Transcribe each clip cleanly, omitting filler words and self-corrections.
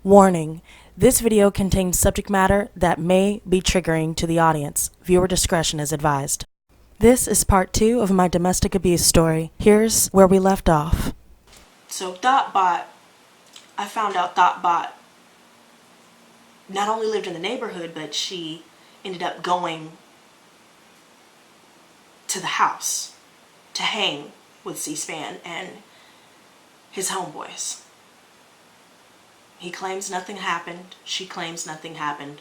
Warning, this video contains subject matter that may be triggering to the audience. Viewer discretion is advised. This is part 2 of my domestic abuse story. Here's where we left off. So Thoughtbot, I found out Thoughtbot not only lived in the neighborhood, but she ended up going to the house to hang with C-SPAN and his homeboys. He claims nothing happened. She claims nothing happened.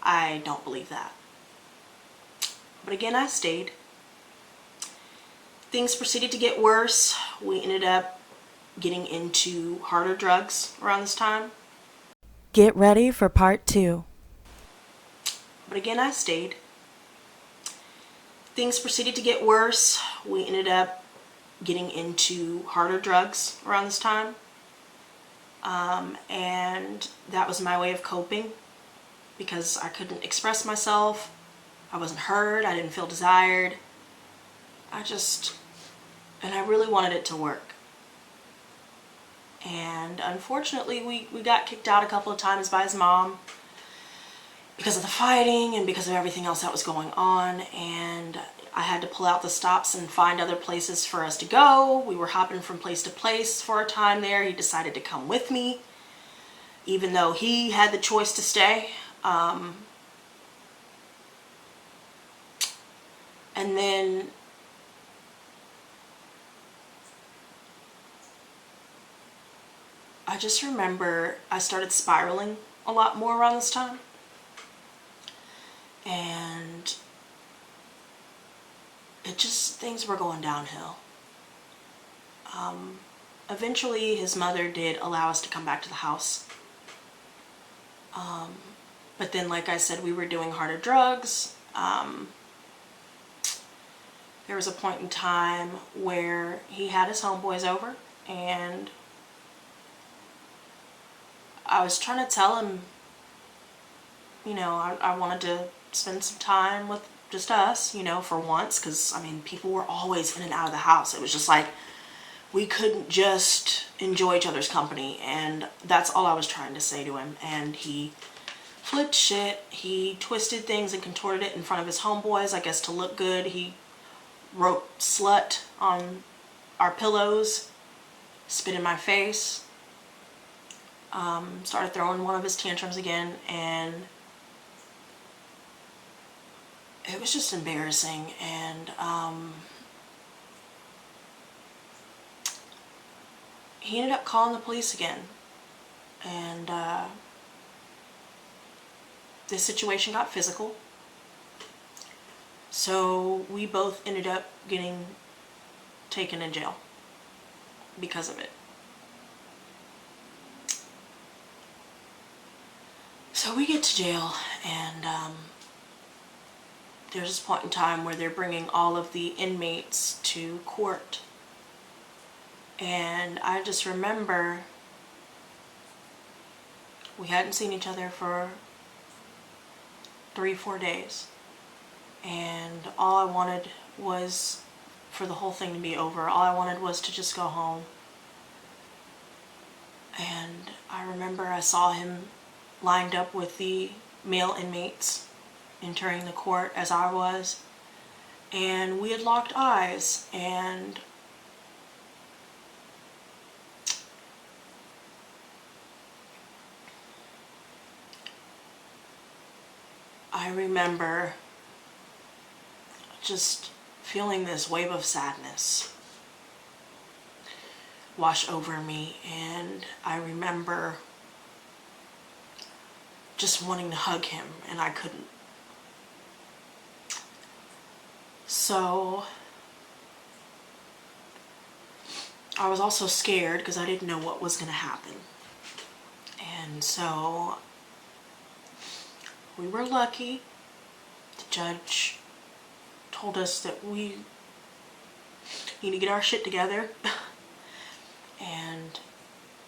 I don't believe that. But again, I stayed. Things proceeded to get worse. We ended up getting into harder drugs around this time. Get ready for part 2. But again, I stayed. Things proceeded to get worse. We ended up getting into harder drugs around this time. And that was my way of coping because I couldn't express myself. I wasn't heard. I didn't feel desired. And I really wanted it to work. And unfortunately, we got kicked out a couple of times by his mom because of the fighting and because of everything else that was going on. And I had to pull out the stops and find other places for us to go. We were hopping from place to place for a time there. He decided to come with me, even though he had the choice to stay. And then I just remember I started spiraling a lot more around this time. And things were going downhill. Eventually his mother did allow us to come back to the house. But then, like I said, we were doing harder drugs. There was a point in time where he had his homeboys over, and I was trying to tell him, you know, I wanted to spend some time with just us, you know, for once, because, I mean, people were always in and out of the house. It was just like we couldn't just enjoy each other's company, and that's all I was trying to say to him. And he flipped shit. He twisted things and contorted it in front of his homeboys, I guess to look good. He wrote slut on our pillows, spit in my face, started throwing one of his tantrums again, and it was just embarrassing. And he ended up calling the police again, and this situation got physical. So we both ended up getting taken in jail because of it. So we get to jail, and there's this point in time where they're bringing all of the inmates to court. And I just remember we hadn't seen each other for 3-4 days. And all I wanted was for the whole thing to be over. All I wanted was to just go home. And I remember I saw him lined up with the male inmates entering the court as I was, and we had locked eyes, and I remember just feeling this wave of sadness wash over me, and I remember just wanting to hug him, and I couldn't. So I was also scared because I didn't know what was going to happen. And so we were lucky. The judge told us that we need to get our shit together and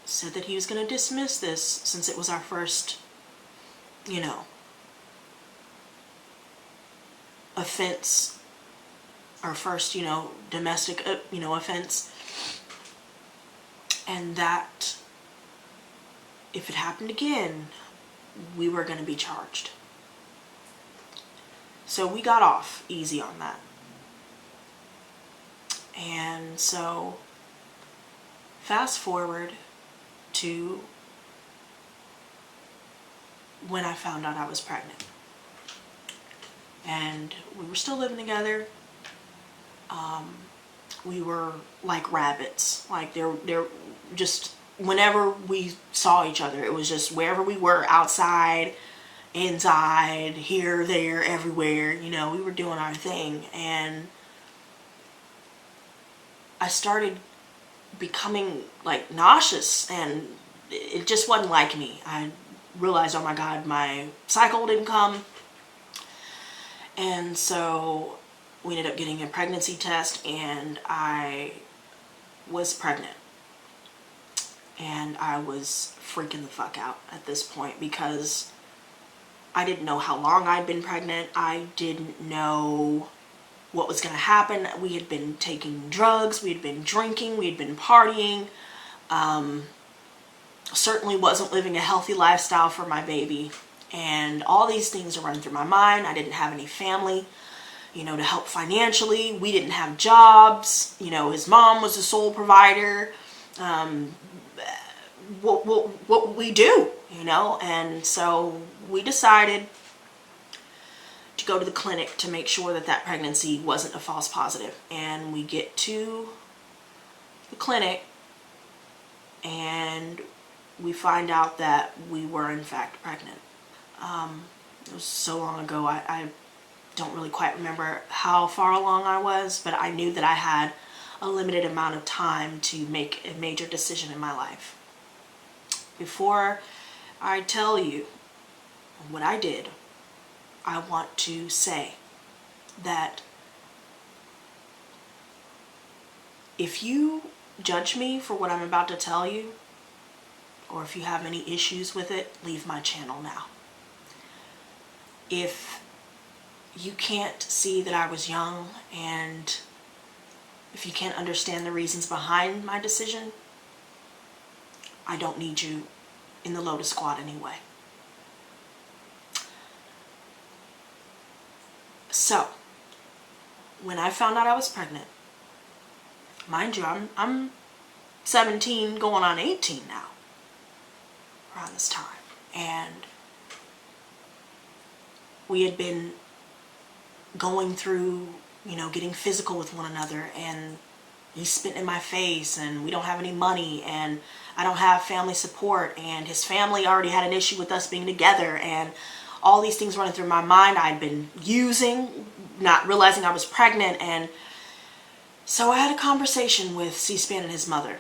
said that he was going to dismiss this since it was our first, you know, offense, our first, you know, domestic, offense. And that if it happened again, we were going to be charged. So we got off easy on that. And so fast forward to when I found out I was pregnant. And we were still living together. We were like rabbits. Like they're just, whenever we saw each other, it was just wherever we were, outside, inside, here, there, everywhere, you know, we were doing our thing. And I started becoming like nauseous, and it just wasn't like me. I realized, oh my God, my cycle didn't come. And so we ended up getting a pregnancy test, and I was pregnant. And I was freaking the fuck out at this point, because I didn't know how long I'd been pregnant. I didn't know what was going to happen. We had been taking drugs, we had been drinking, we had been partying. Certainly wasn't living a healthy lifestyle for my baby. And all these things are running through my mind. I didn't have any family, you know, to help financially. We didn't have jobs. You know, his mom was the sole provider. What would we do, you know? And so we decided to go to the clinic to make sure that that pregnancy wasn't a false positive. And we get to the clinic, and we find out that we were in fact pregnant. It was so long ago, I don't really quite remember how far along I was, but I knew that I had a limited amount of time to make a major decision in my life. Before I tell you what I did, I want to say that if you judge me for what I'm about to tell you, or if you have any issues with it, leave my channel now. If you can't see that I was young, and if you can't understand the reasons behind my decision, I don't need you in the Lotus Squad anyway. So, when I found out I was pregnant, mind you, I'm 17 going on 18 now, around this time. And we had been going through, you know, getting physical with one another, and he's spitting in my face, and we don't have any money, and I don't have family support, and his family already had an issue with us being together, and all these things running through my mind. I'd been using, not realizing I was pregnant. And so I had a conversation with C-SPAN and his mother,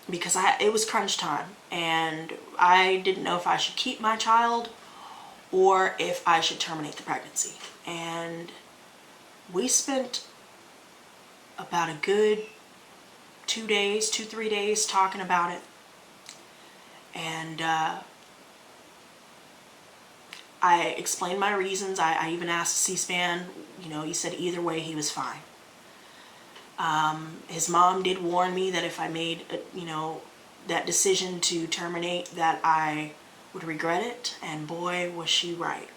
because it was crunch time, and I didn't know if I should keep my child or if I should terminate the pregnancy. And we spent about a good 3 days talking about it. And I explained my reasons. I even asked C-SPAN, you know, he said either way he was fine. His mom did warn me that if I made, you know, that decision to terminate, that I would regret it, and boy, was she right.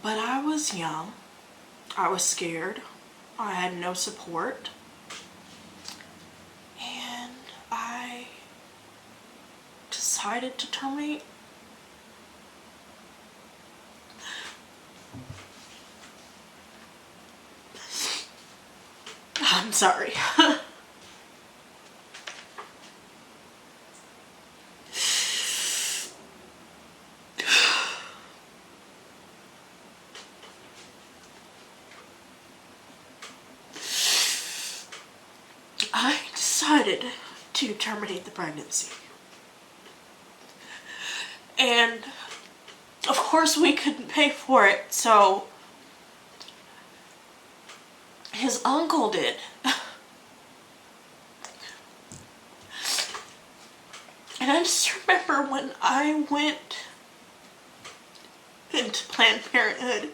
But I was young, I was scared, I had no support, and I decided to terminate. I'm sorry. I decided to terminate the pregnancy. And of course we couldn't pay for it, so his uncle did. And I just remember when I went into Planned Parenthood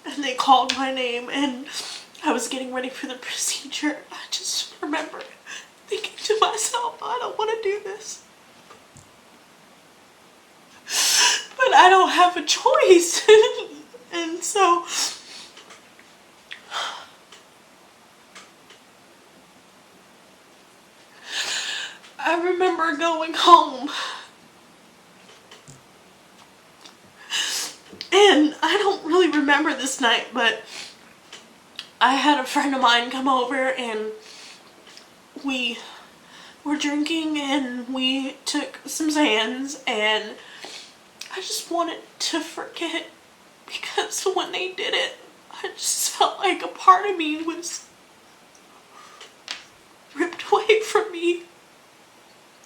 and they called my name and I was getting ready for the procedure, I just a choice. And so I remember going home, and I don't really remember this night, but I had a friend of mine come over, and we were drinking, and we took some Zans, and I just wanted to forget, because when they did it, I just felt like a part of me was ripped away from me,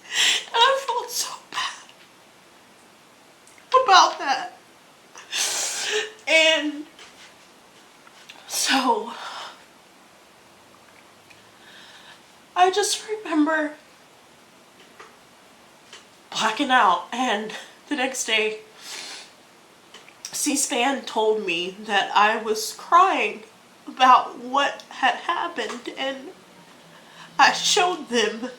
and I felt so bad about that. And so I just remember blacking out, and the next day C-SPAN told me that I was crying about what had happened, and I showed them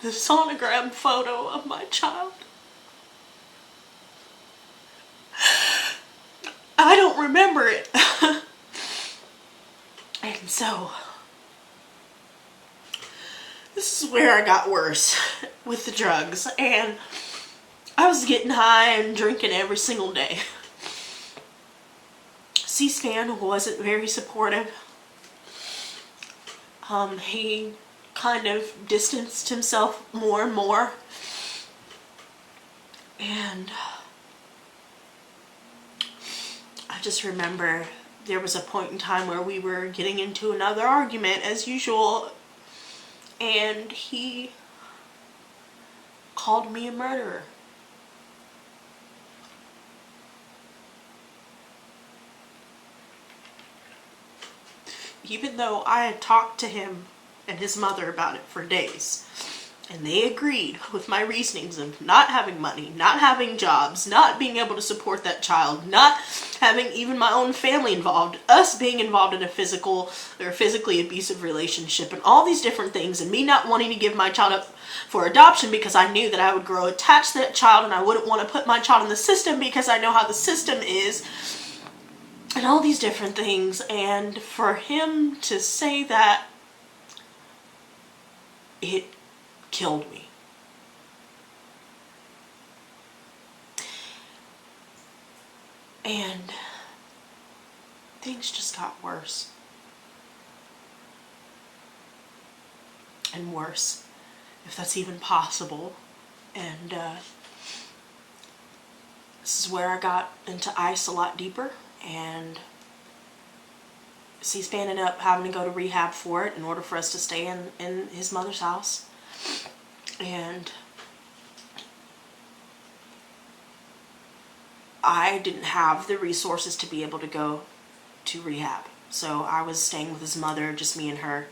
the sonogram photo of my child. I don't remember it. And so this is where I got worse with the drugs, and I was getting high and drinking every single day. C-SPAN wasn't very supportive. He kind of distanced himself more and more, and I just remember there was a point in time where we were getting into another argument as usual, and he called me a murderer. Even though I had talked to him and his mother about it for days, and they agreed with my reasonings of not having money, not having jobs, not being able to support that child, not having even my own family involved, us being involved in a physical or physically abusive relationship, and all these different things, and me not wanting to give my child up for adoption because I knew that I would grow attached to that child, and I wouldn't want to put my child in the system because I know how the system is, and all these different things. And for him to say that, it killed me. And things just got worse and worse, if that's even possible. And this is where I got into ice a lot deeper, and C-SPAN ended up having to go to rehab for it in order for us to stay in his mother's house. And I didn't have the resources to be able to go to rehab. So I was staying with his mother, just me and her.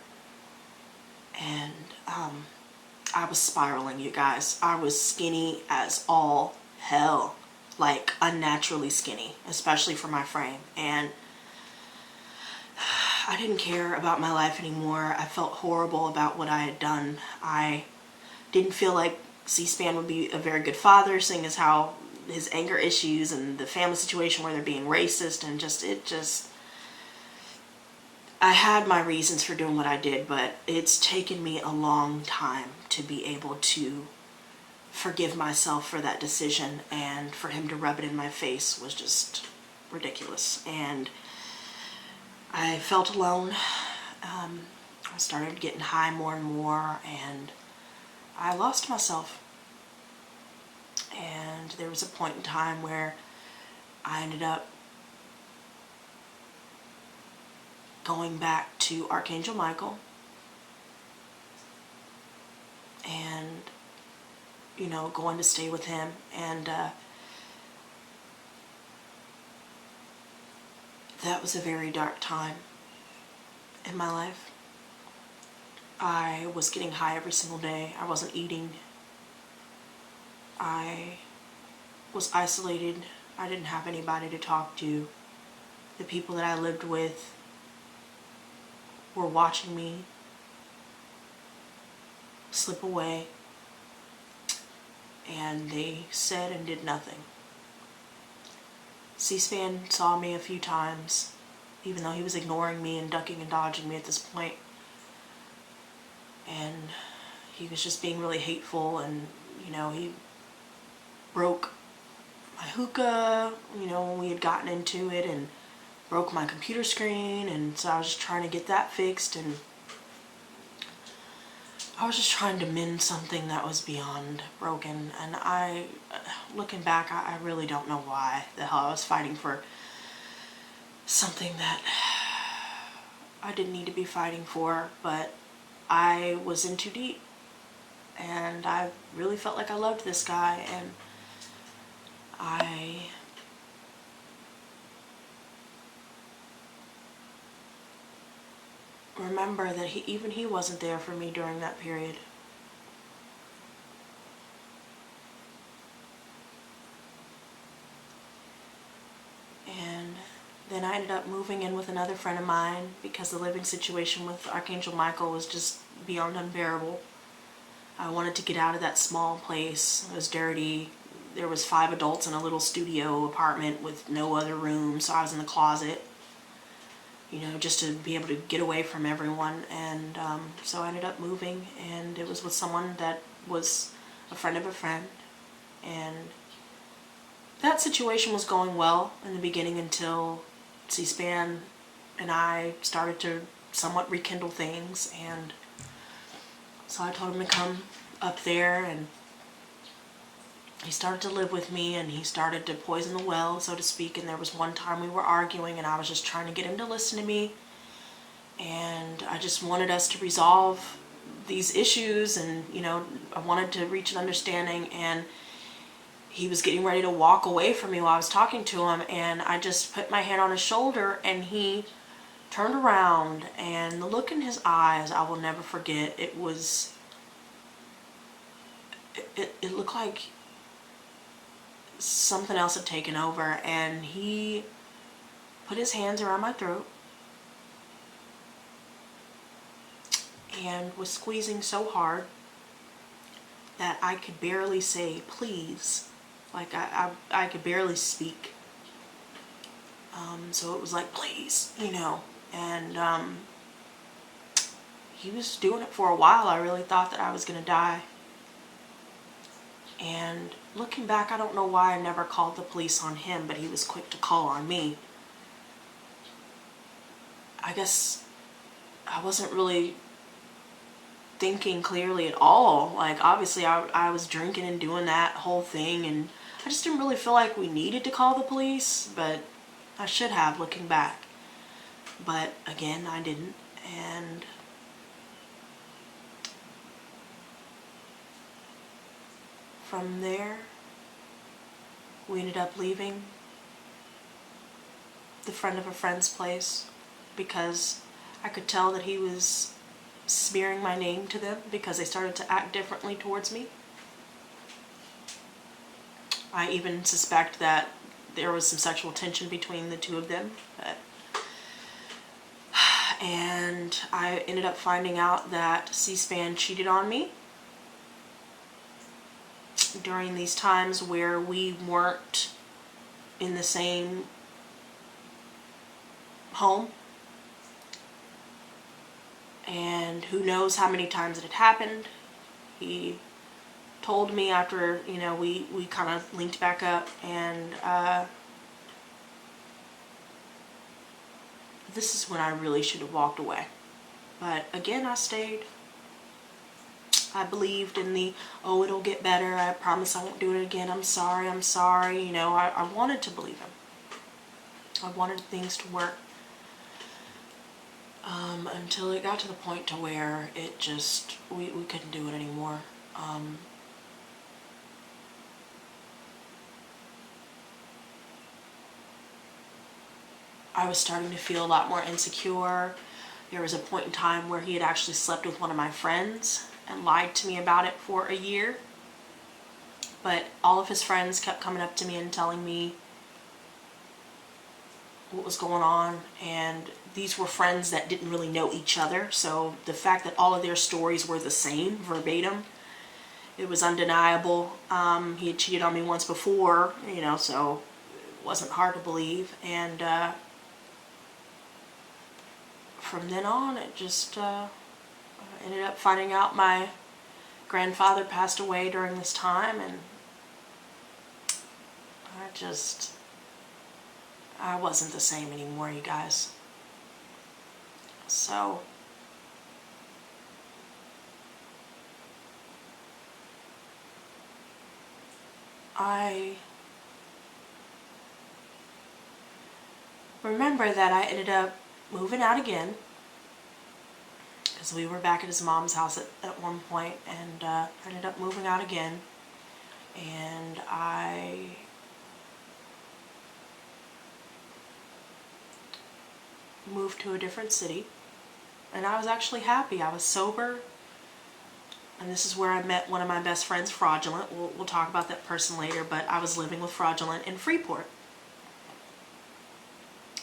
And I was spiraling, you guys. I was skinny as all hell. Like unnaturally skinny, especially for my frame. And I didn't care about my life anymore. I felt horrible about what I had done. I didn't feel like C-SPAN would be a very good father, seeing as how his anger issues and the family situation where they're being racist, and I had my reasons for doing what I did, but it's taken me a long time to be able to forgive myself for that decision, and for him to rub it in my face was just ridiculous. And I felt alone. I started getting high more and more, and I lost myself. And there was a point in time where I ended up going back to Archangel Michael, and going to stay with him. And that was a very dark time in my life. I was getting high every single day. I wasn't eating. I was isolated. I didn't have anybody to talk to. The people that I lived with were watching me slip away, and they said and did nothing. C-SPAN saw me a few times, even though he was ignoring me and ducking and dodging me at this point. And he was just being really hateful, and, you know, he broke my hookah, you know, when we had gotten into it, and broke my computer screen, and so I was just trying to get that fixed, and I was just trying to mend something that was beyond broken. And looking back, I really don't know why the hell I was fighting for something that I didn't need to be fighting for, but I was in too deep, and I really felt like I loved this guy, and I remember that he wasn't there for me during that period. And then I ended up moving in with another friend of mine because the living situation with Archangel Michael was just beyond unbearable. I wanted to get out of that small place. It was dirty. There was 5 adults in a little studio apartment with no other room, so I was in the closet, you know, just to be able to get away from everyone. And so I ended up moving, and it was with someone that was a friend of a friend. And that situation was going well in the beginning until C-SPAN and I started to somewhat rekindle things. And so I told him to come up there, and he started to live with me, and he started to poison the well, so to speak. And there was one time we were arguing, and I was just trying to get him to listen to me, and I just wanted us to resolve these issues, and, you know, I wanted to reach an understanding. And he was getting ready to walk away from me while I was talking to him, and I just put my hand on his shoulder, and he turned around, and the look in his eyes I will never forget. It was, it looked like something else had taken over, and he put his hands around my throat and was squeezing so hard that I could barely say please. Like I could barely speak. So it was like, please, you know. And he was doing it for a while. I really thought that I was gonna die. And looking back, I don't know why I never called the police on him, but he was quick to call on me. I guess I wasn't really thinking clearly at all. Like, obviously I was drinking and doing that whole thing, and I just didn't really feel like we needed to call the police, but I should have, looking back. But again, I didn't. And from there, we ended up leaving the friend of a friend's place because I could tell that he was smearing my name to them because they started to act differently towards me. I even suspect that there was some sexual tension between the two of them. And I ended up finding out that C-SPAN cheated on me during these times where we weren't in the same home. And who knows how many times it had happened. He told me after, you know, we kind of linked back up, and this is when I really should have walked away. But again, I stayed. I believed in the, oh, it'll get better, I promise I won't do it again, I'm sorry, you know, I wanted to believe him. I wanted things to work. Until it got to the point to where it just, we couldn't do it anymore. I was starting to feel a lot more insecure. There was a point in time where he had actually slept with one of my friends and lied to me about it for a year. But all of his friends kept coming up to me and telling me what was going on, and these were friends that didn't really know each other, so the fact that all of their stories were the same, verbatim, it was undeniable. He had cheated on me once before, you know, so wasn't hard to believe. And from then on, it just I ended up finding out my grandfather passed away during this time, and I wasn't the same anymore, you guys. So I remember that I ended up moving out again, because we were back at his mom's house at one point, and I ended up moving out again, and I moved to a different city, and I was actually happy. I was sober, and this is where I met one of my best friends, Fraudulent. We'll talk about that person later, but I was living with Fraudulent in Freeport.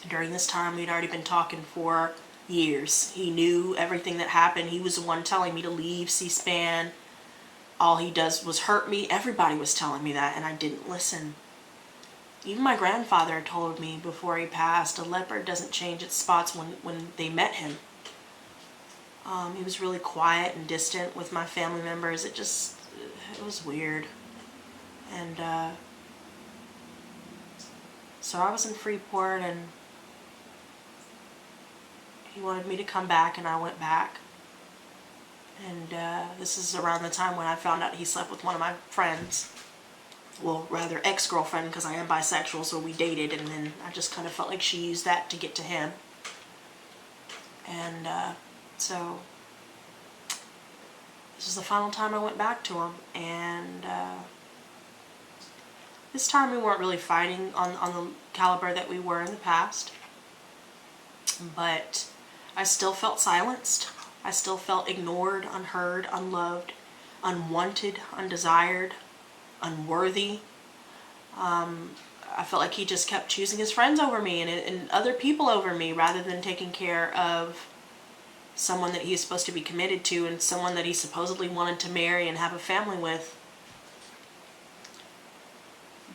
During this time, we'd already been talking for years. He knew everything that happened. He was the one telling me to leave C-SPAN. All he does was hurt me. Everybody was telling me that, and I didn't listen. Even my grandfather told me before he passed, a leopard doesn't change its spots when they met him. He was really quiet and distant with my family members. It was weird. And so I was in Freeport, and he wanted me to come back, and I went back. And this is around the time when I found out he slept with one of my friends. Well, rather ex-girlfriend, because I am bisexual, so we dated, and then I just kind of felt like she used that to get to him. And so this was the final time I went back to him, and this time we weren't really fighting on the caliber that we were in the past, but I still felt silenced. I still felt ignored, unheard, unloved, unwanted, undesired, unworthy. I felt like he just kept choosing his friends over me and other people over me, rather than taking care of someone that he's supposed to be committed to and someone that he supposedly wanted to marry and have a family with.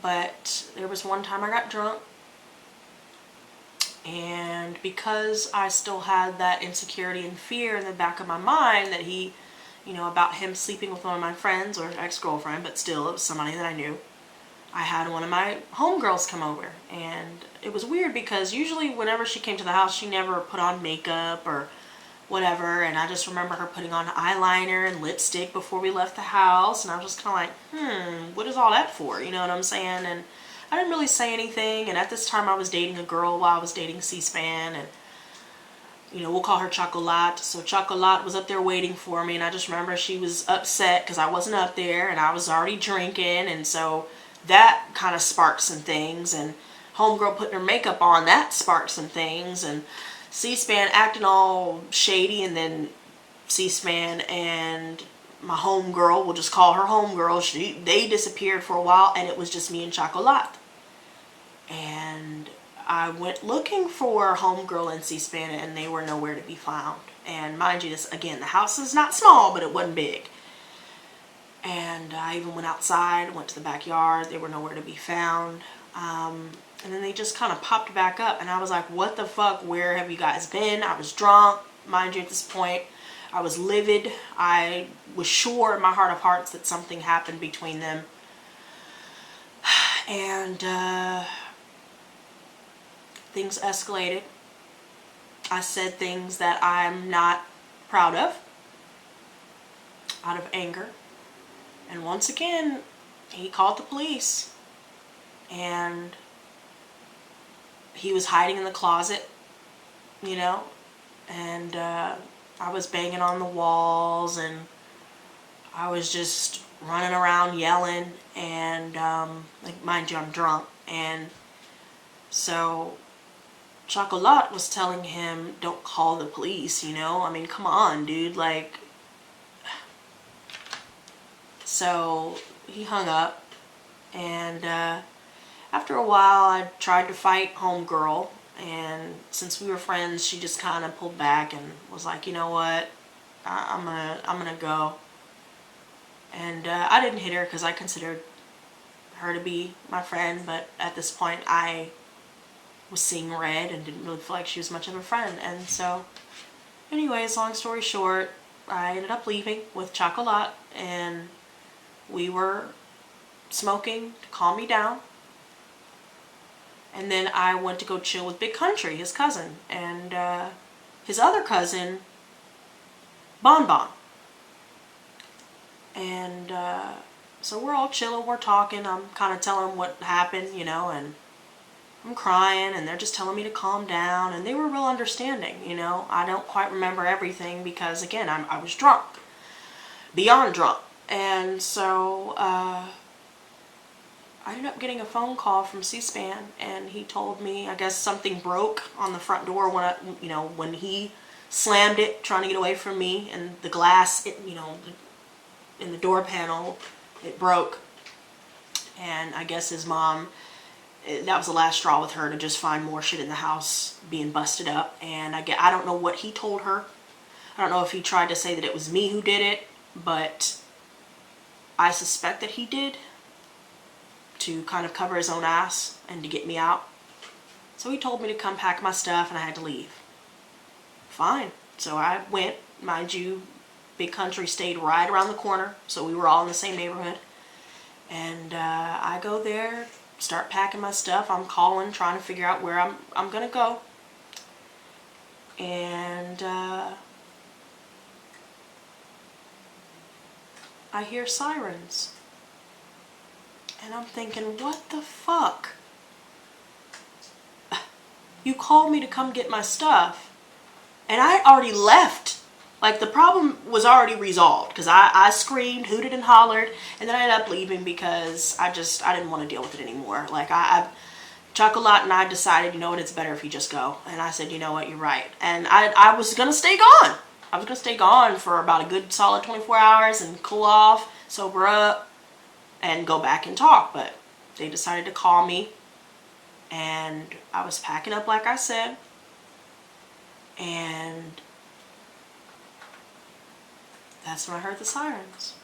But there was one time I got drunk, and because I still had that insecurity and fear in the back of my mind that he, about him sleeping with one of my friends, or ex-girlfriend, but still, it was somebody that I knew, I had one of my homegirls come over. And it was weird because usually whenever she came to the house, she never put on makeup or whatever, and I just remember her putting on eyeliner and lipstick before we left the house, and I was just kind of like, what is all that for? You know what I'm saying? And I didn't really say anything, and at this time I was dating a girl while I was dating C-SPAN, and we'll call her Chocolat. So Chocolat was up there waiting for me, and I just remember she was upset because I wasn't up there, and I was already drinking, and so that kind of sparked some things, and homegirl putting her makeup on, that sparked some things, and C-SPAN acting all shady, and then C-SPAN and my homegirl, we'll just call her homegirl, they disappeared for a while, and it was just me and Chocolat. And I went looking for homegirl and C-SPAN, and they were nowhere to be found. And mind you, this, again, the house is not small, but it wasn't big. And I even went outside, went to the backyard, they were nowhere to be found. And then they just kind of popped back up, and I was like, what the fuck, where have you guys been? I was drunk, mind you, at this point. I was livid. I was sure in my heart of hearts that something happened between them. And things escalated. I said things that I'm not proud of, out of anger. And once again, he called the police, and he was hiding in the closet, and I was banging on the walls, and I was just running around yelling, and like, mind you, I'm drunk. And so Chocolat was telling him, don't call the police, I mean, come on, dude, like. So he hung up, and after a while I tried to fight homegirl, and since we were friends, she just kind of pulled back and was like, you know what, I'm gonna go. And I didn't hit her because I considered her to be my friend, but at this point I was seeing red and didn't really feel like she was much of a friend. And so anyways, long story short, I ended up leaving with Chocolat, and we were smoking to calm me down. And then I went to go chill with Big Country, his cousin, and his other cousin, Bon Bon. And so we're all chilling, we're talking, I'm kind of telling them what happened, you know, and I'm crying, and they're just telling me to calm down, and they were real understanding, you know. I don't quite remember everything because, again, I was drunk, beyond drunk. And so I ended up getting a phone call from C-SPAN, and he told me, I guess something broke on the front door when he slammed it trying to get away from me, and the glass, in the door panel, it broke. And I guess his mom, that was the last straw with her, to just find more shit in the house being busted up. And I don't know what he told her. I don't know if he tried to say that it was me who did it, but I suspect that he did, to kind of cover his own ass and to get me out. So he told me to come pack my stuff, and I had to leave. Fine. So I went. Mind you, Big Country stayed right around the corner, so we were all in the same neighborhood. And I go there, start packing my stuff. I'm calling, trying to figure out where I'm gonna go. And I hear sirens. And I'm thinking, what the fuck? You called me to come get my stuff, and I already left. Like, the problem was already resolved, because I screamed, hooted and hollered, and then I ended up leaving because I didn't want to deal with it anymore. Like, Chocolat and I decided, you know what, it's better if you just go. And I said, you know what, you're right. And I was going to stay gone. I was going to stay gone for about a good solid 24 hours and cool off, sober up, and go back and talk. But they decided to call me, and I was packing up like I said, and that's when I heard the sirens.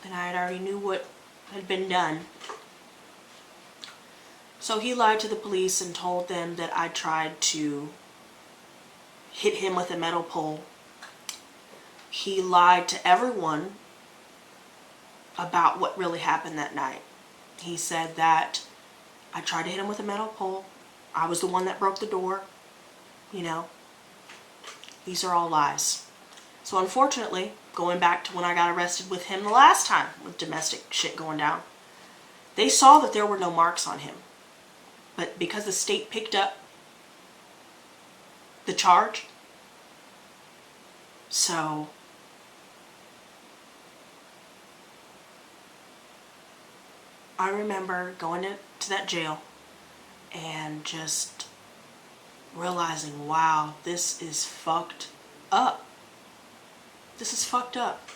And I had already knew what had been done. So he lied to the police and told them that I tried to hit him with a metal pole. He lied to everyone about what really happened that night. He said that I tried to hit him with a metal pole. I was the one that broke the door. You know, these are all lies. So unfortunately, going back to when I got arrested with him the last time with domestic shit going down, they saw that there were no marks on him. But because the state picked up the charge, so I remember going to that jail and just realizing, wow, this is fucked up. This is fucked up.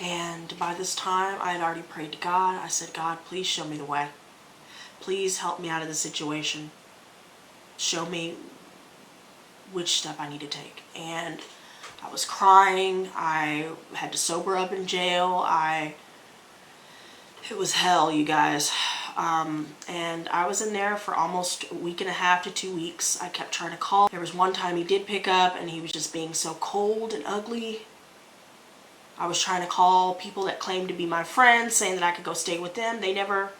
And by this time, I had already prayed to God. I said, God, please show me the way. Please help me out of this situation. Show me which step I need to take. And I was crying. I had to sober up in jail. It was hell, you guys. And I was in there for almost a week and a half to 2 weeks. I kept trying to call. There was one time he did pick up, and he was just being so cold and ugly. I was trying to call people that claimed to be my friends, saying that I could go stay with them. They never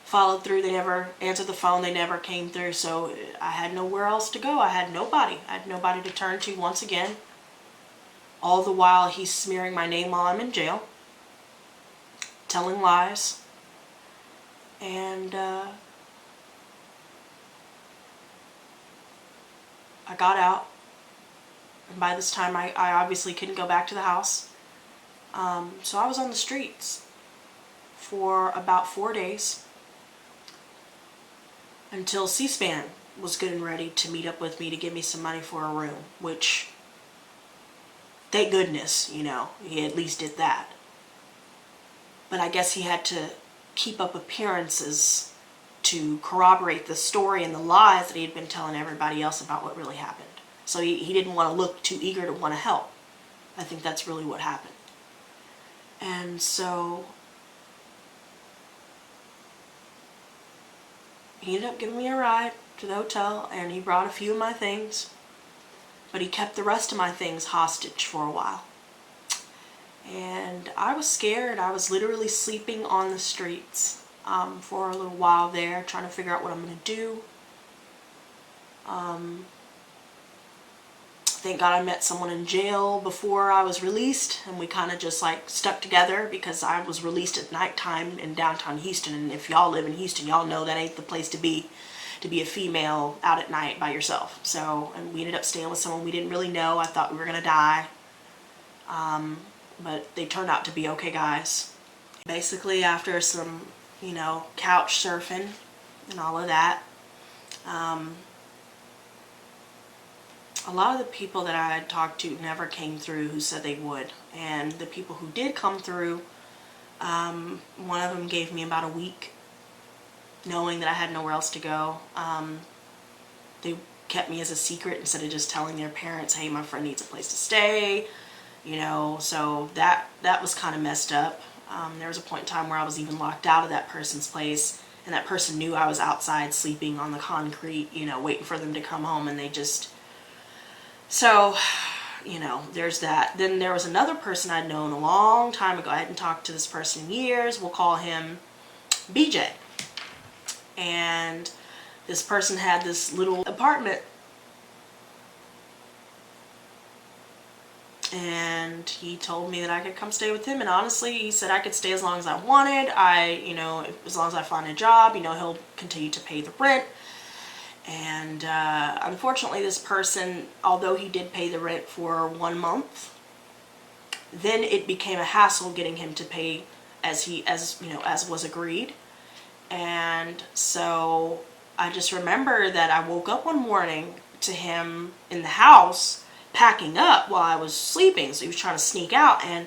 followed through. They never answered the phone. They never came through. So I had nowhere else to go. I had nobody. I had nobody to turn to once again. All the while he's smearing my name while I'm in jail, telling lies. And I got out. And by this time, I obviously couldn't go back to the house. So I was on the streets for about 4 days until C-SPAN was good and ready to meet up with me to give me some money for a room, which, thank goodness, you know, he at least did that. But I guess he had to keep up appearances to corroborate the story and the lies that he had been telling everybody else about what really happened. So he didn't want to look too eager to want to help. I think that's really what happened. And so he ended up giving me a ride to the hotel, and he brought a few of my things, but he kept the rest of my things hostage for a while. And I was scared. I was literally sleeping on the streets for a little while there, trying to figure out what I'm going to do. Thank God I met someone in jail before I was released, and we kind of just like stuck together, because I was released at nighttime in downtown Houston, and if y'all live in Houston, y'all know that ain't the place to be a female out at night by yourself. So, and we ended up staying with someone we didn't really know. I thought we were gonna die, but they turned out to be okay guys. Basically, after some, couch surfing and all of that, a lot of the people that I had talked to never came through who said they would. And the people who did come through, one of them gave me about a week, knowing that I had nowhere else to go. They kept me as a secret instead of just telling their parents, hey, my friend needs a place to stay, so that was kind of messed up. There was a point in time where I was even locked out of that person's place, and that person knew I was outside sleeping on the concrete, waiting for them to come home, and they just... So, there's that. Then there was another person I'd known a long time ago. I hadn't talked to this person in years. We'll call him BJ. And this person had this little apartment. And he told me that I could come stay with him. And honestly, he said I could stay as long as I wanted. As long as I find a job, he'll continue to pay the rent. And unfortunately, this person, although he did pay the rent for 1 month, then it became a hassle getting him to pay as was agreed. And so I just remember that I woke up one morning to him in the house packing up while I was sleeping. So he was trying to sneak out, and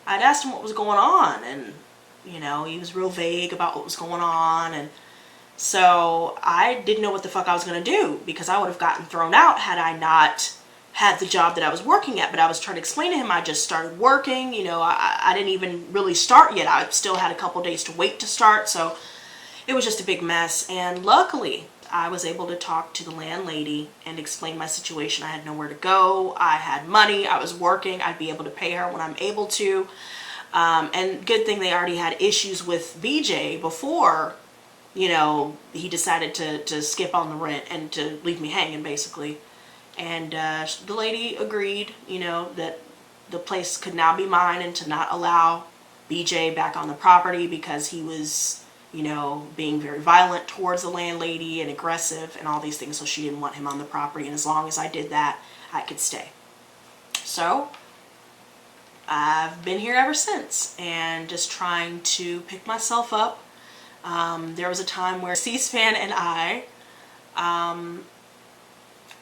I'd asked him what was going on, and he was real vague about what was going on. And so I didn't know what the fuck I was going to do, because I would have gotten thrown out had I not had the job that I was working at. But I was trying to explain to him I just started working. I didn't even really start yet. I still had a couple days to wait to start. So it was just a big mess. And luckily, I was able to talk to the landlady and explain my situation. I had nowhere to go. I had money. I was working. I'd be able to pay her when I'm able to. And good thing they already had issues with BJ before he decided to skip on the rent and to leave me hanging, basically. And the lady agreed, that the place could now be mine, and to not allow BJ back on the property because he was, being very violent towards the landlady and aggressive and all these things. So she didn't want him on the property. And as long as I did that, I could stay. So I've been here ever since, and just trying to pick myself up. There was a time where C-SPAN and I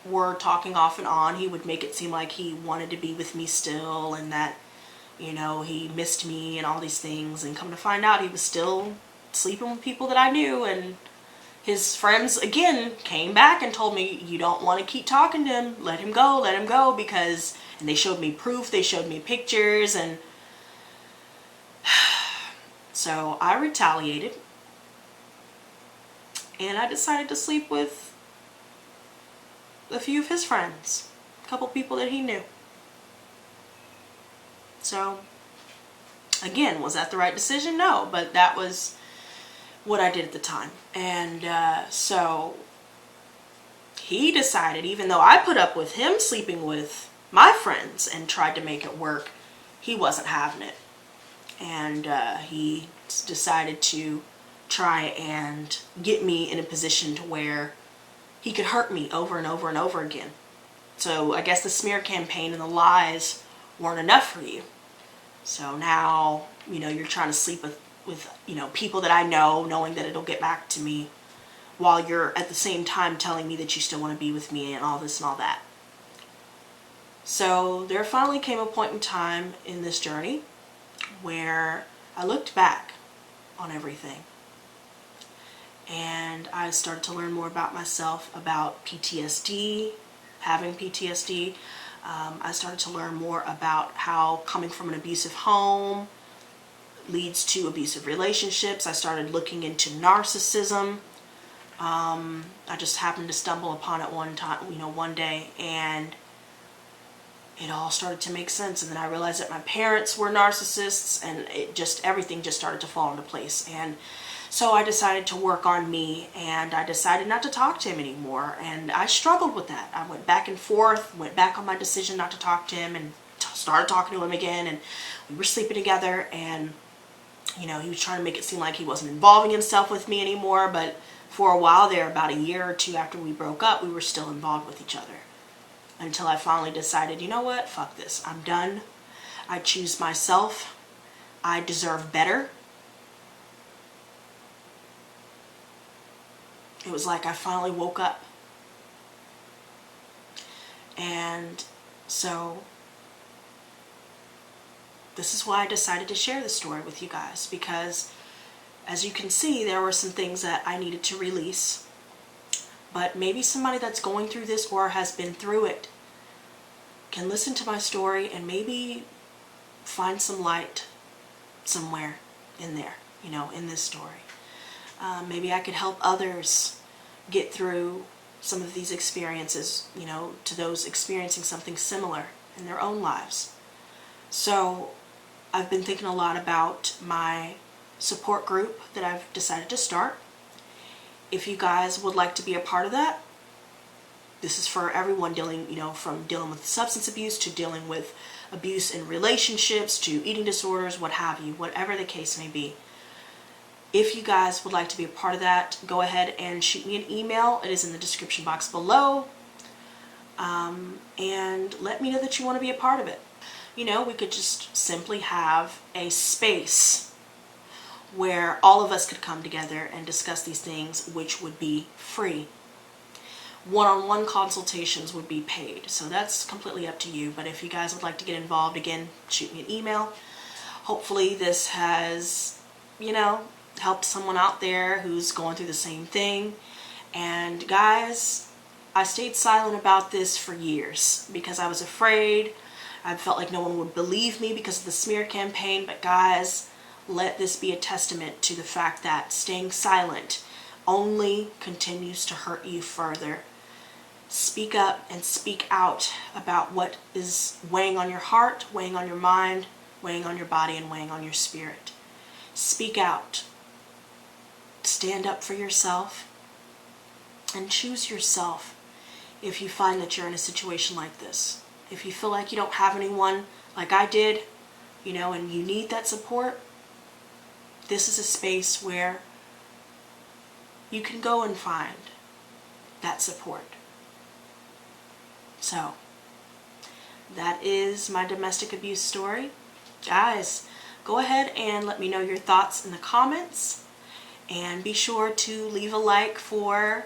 were talking off and on. He would make it seem like he wanted to be with me still, and that, he missed me and all these things. And come to find out, he was still sleeping with people that I knew. And his friends, again, came back and told me, you don't want to keep talking to him. Let him go, because... And they showed me proof. They showed me pictures. And so I retaliated. And I decided to sleep with a few of his friends, a couple people that he knew. So, again, was that the right decision? No, but that was what I did at the time. And so he decided, even though I put up with him sleeping with my friends and tried to make it work, he wasn't having it. And he decided to try and get me in a position to where he could hurt me over and over and over again. So I guess the smear campaign and the lies weren't enough for you. So now, you're trying to sleep with people that I know, knowing that it'll get back to me, while you're at the same time telling me that you still want to be with me and all this and all that. So there finally came a point in time in this journey where I looked back on everything. And I started to learn more about myself, about PTSD, having PTSD. I started to learn more about how coming from an abusive home leads to abusive relationships. I started looking into narcissism. I just happened to stumble upon it one day, and it all started to make sense. And then I realized that my parents were narcissists, and everything just started to fall into place. And so I decided to work on me, and I decided not to talk to him anymore. And I struggled with that. I went back and forth, went back on my decision not to talk to him, and started talking to him again. And we were sleeping together, and he was trying to make it seem like he wasn't involving himself with me anymore. But for a while there, about a year or two after we broke up, we were still involved with each other. Until I finally decided, you know what, fuck this. I'm done. I choose myself. I deserve better. It was like I finally woke up. And so this is why I decided to share this story with you guys, because as you can see, there were some things that I needed to release. But maybe somebody that's going through this or has been through it can listen to my story and maybe find some light somewhere in there, in this story. Maybe I could help others get through some of these experiences, to those experiencing something similar in their own lives. So I've been thinking a lot about my support group that I've decided to start. If you guys would like to be a part of that, this is for everyone dealing, from dealing with substance abuse to dealing with abuse in relationships to eating disorders, what have you, whatever the case may be. If you guys would like to be a part of that, go ahead and shoot me an email. It is in the description box below. And let me know that you want to be a part of it. We could just simply have a space where all of us could come together and discuss these things, which would be free. One-on-one consultations would be paid, so that's completely up to you. But if you guys would like to get involved, again, shoot me an email. Hopefully this has, helped someone out there who's going through the same thing. And guys, I stayed silent about this for years because I was afraid. I felt like no one would believe me because of the smear campaign. But guys, let this be a testament to the fact that staying silent only continues to hurt you further. Speak up and speak out about what is weighing on your heart, weighing on your mind, weighing on your body, and weighing on your spirit. Speak out. Stand up for yourself and choose yourself if you find that you're in a situation like this. If you feel like you don't have anyone like I did, and you need that support, this is a space where you can go and find that support. So, that is my domestic abuse story. Guys, go ahead and let me know your thoughts in the comments. And be sure to leave a like for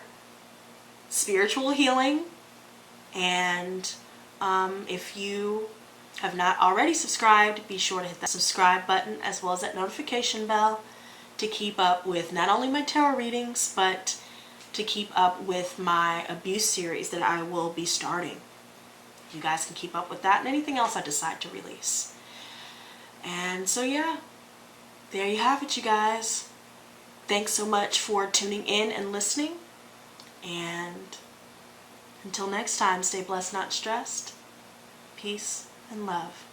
spiritual healing. And if you have not already subscribed, be sure to hit that subscribe button as well as that notification bell to keep up with not only my tarot readings, but to keep up with my abuse series that I will be starting. You guys can keep up with that and anything else I decide to release. And so yeah, there you have it, you guys. Thanks so much for tuning in and listening. And until next time, stay blessed, not stressed. Peace and love.